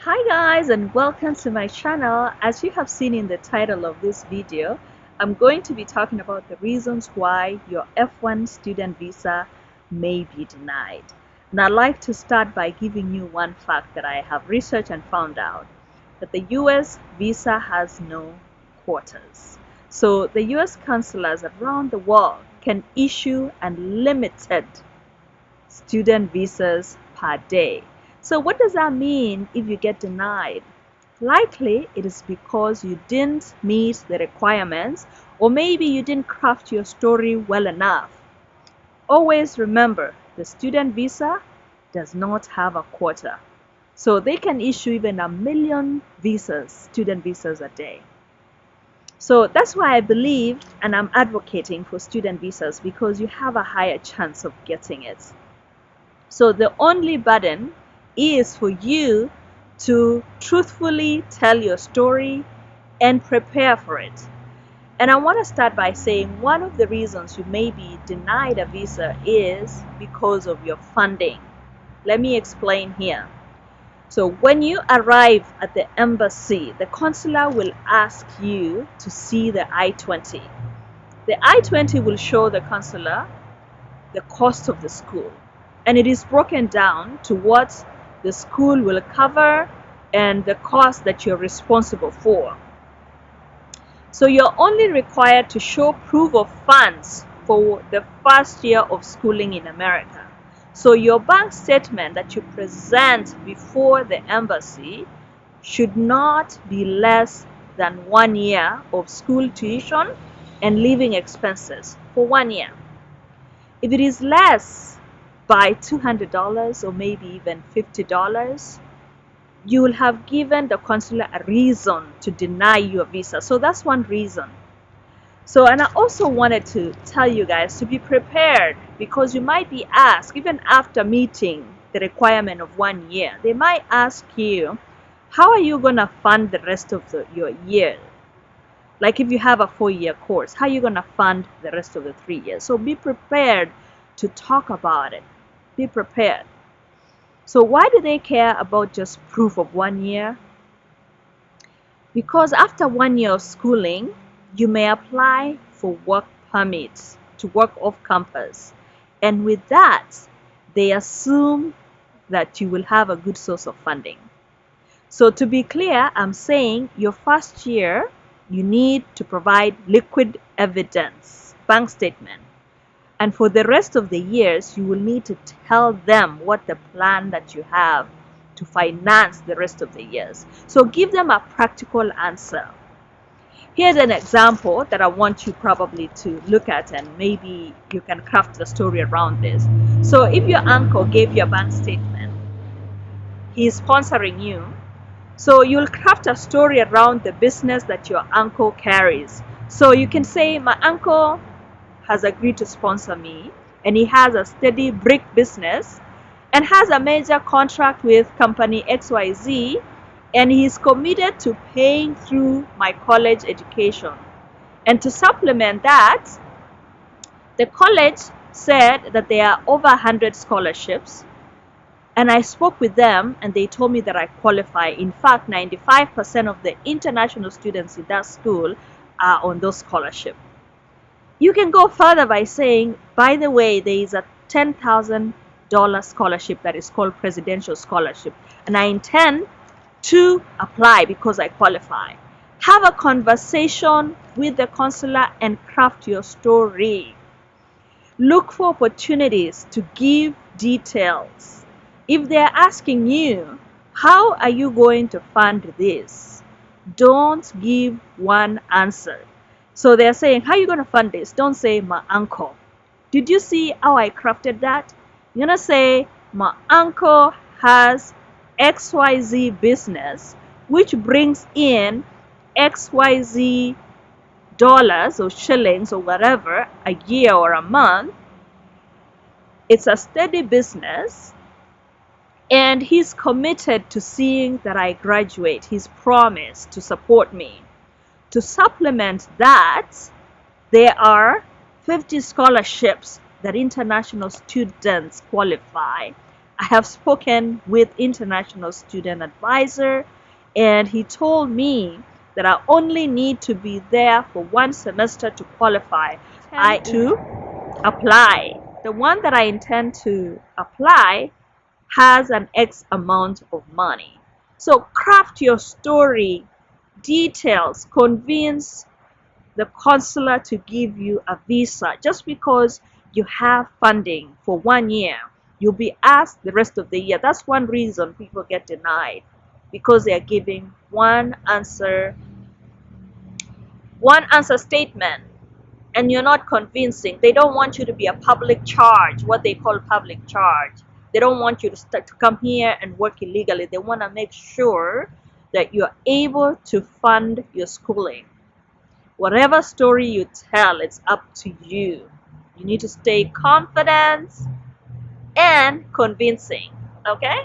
Hi guys, and welcome to my channel. As you have seen in the title of this video, I'm going to be talking about the reasons why your F1 student visa may be denied. And I'd like to start by giving you one fact that I have researched and found out, that the US visa has no quotas. So the US consulars around the world can issue unlimited student visas per day. So what does that mean if you get denied? Likely it is because you didn't meet the requirements, or maybe you didn't craft your story well enough. Always remember, the student visa does not have a quota. So they can issue even 1,000,000 visas, student visas a day. So that's why I believe and I'm advocating for student visas, because you have a higher chance of getting it. So the only burden is for you to truthfully tell your story and prepare for it. And I want to start by saying one of the reasons you may be denied a visa is because of your funding. Let me explain here. So when you arrive at the embassy, the consular will ask you to see the I-20. The I-20 will show the consular the cost of the school, and it is broken down to what the school will cover and the cost that you're responsible for. So you're only required to show proof of funds for the first year of schooling in America. So your bank statement that you present before the embassy should not be less than 1 year of school tuition and living expenses for 1 year. If it is less by $200 or maybe even $50, you will have given the consular a reason to deny your visa. So that's one reason. So, and I also wanted to tell you guys to be prepared, because you might be asked, even after meeting the requirement of 1 year, they might ask you, how are you going to fund the rest of your year? Like if you have a 4-year course, how are you going to fund the rest of the 3 years? So be prepared to talk about it. Be prepared. So why do they care about just proof of 1 year? Because after 1 year of schooling, you may apply for work permits to work off campus. And with that, they assume that you will have a good source of funding. So to be clear, I'm saying your first year, you need to provide liquid evidence, bank statement. And for the rest of the years, you will need to tell them what the plan that you have to finance the rest of the years. So give them a practical answer. Here's an example that I want you probably to look at, and maybe you can craft the story around this. So if your uncle gave you a bank statement, he's sponsoring you. So you'll craft a story around the business that your uncle carries. So you can say, my uncle has agreed to sponsor me, and he has a steady brick business and has a major contract with company XYZ, and he is committed to paying through my college education. And to supplement that, the college said that there are over 100 scholarships, and I spoke with them and they told me that I qualify. In fact, 95% of the international students in that school are on those scholarships. You can go further by saying, by the way, there is a $10,000 scholarship that is called Presidential Scholarship, and I intend to apply because I qualify. Have a conversation with the consular and craft your story. Look for opportunities to give details. If they're asking you, how are you going to fund this? Don't give one answer. So they're saying, how are you going to fund this? Don't say, my uncle. Did you see how I crafted that? You're going to say, my uncle has XYZ business, which brings in XYZ dollars or shillings or whatever a year or a month. It's a steady business, and he's committed to seeing that I graduate. He's promised to support me. To supplement that, there are 50 scholarships that international students qualify, I have spoken with international student advisor, and he told me that I only need to be there for 1 semester to qualify. I to apply. The one that I intend to apply has an X amount of money. So craft your story, details, convince the consular to give you a visa. Just because you have funding for 1 year, you'll be asked the rest of the year. That's one reason people get denied, because they are giving one answer statement, and you're not convincing. They don't want you to be a public charge, what they call public charge. They don't want you to come here and work illegally. They want to make sure that you're able to fund your schooling. Whatever story you tell, it's up to you. You need to stay confident and convincing. Okay?